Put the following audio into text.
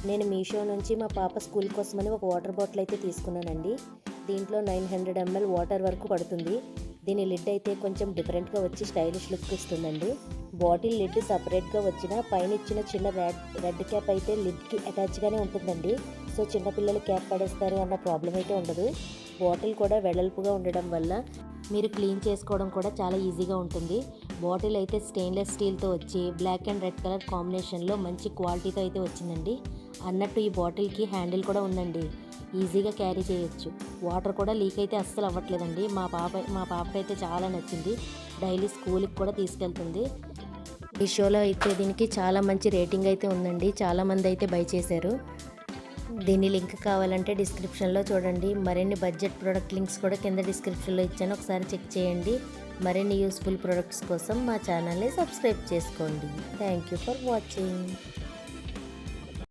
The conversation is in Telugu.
నేను మీషో నుంచి మా పాప స్కూల్ కోసమని ఒక వాటర్ బాటిల్ అయితే తీసుకున్నానండి. దీంట్లో 900 ml వాటర్ వరకు పడుతుంది. దీని లిడ్ అయితే కొంచెం డిఫరెంట్గా వచ్చి స్టైలిష్ లుక్ ఇస్తుందండి. బాటిల్ లిడ్ సపరేట్గా వచ్చిన పైన ఇచ్చిన చిన్న రెడ్ క్యాప్ అయితే లిడ్కి అటాచ్గానే ఉంటుందండి. సో చిన్నపిల్లలు క్యాప్ పడేస్తారు అన్న ప్రాబ్లం అయితే ఉండదు. బాటిల్ కూడా వెడల్పుగా ఉండడం వల్ల మీరు క్లీన్ చేసుకోవడం కూడా చాలా ఈజీగా ఉంటుంది. బాటిల్ అయితే స్టెయిన్లెస్ స్టీల్తో వచ్చి బ్లాక్ అండ్ రెడ్ కలర్ కాంబినేషన్లో మంచి క్వాలిటీతో అయితే వచ్చిందండి. అన్నట్టు ఈ బాటిల్కి హ్యాండిల్ కూడా ఉందండి, ఈజీగా క్యారీ చేయొచ్చు. వాటర్ కూడా లీక్ అయితే అస్సలు అవ్వట్లేదండి. మా పాపకైతే చాలా నచ్చింది. డైలీ స్కూల్కి కూడా తీసుకెళ్తుంది. మీషోలో అయితే దీనికి చాలా మంచి రేటింగ్ అయితే ఉందండి. చాలామంది అయితే బై చేశారు. దీని లింక్ కావాలంటే డిస్క్రిప్షన్లో చూడండి. మరిన్ని బడ్జెట్ ప్రోడక్ట్ లింక్స్ కూడా కింద డిస్క్రిప్షన్లో ఇచ్చాను, ఒకసారి చెక్ చేయండి. మరిన్ని యూస్ఫుల్ ప్రోడక్ట్స్ కోసం మా ఛానల్ని సబ్స్క్రైబ్ చేసుకోండి. Thank you for watching.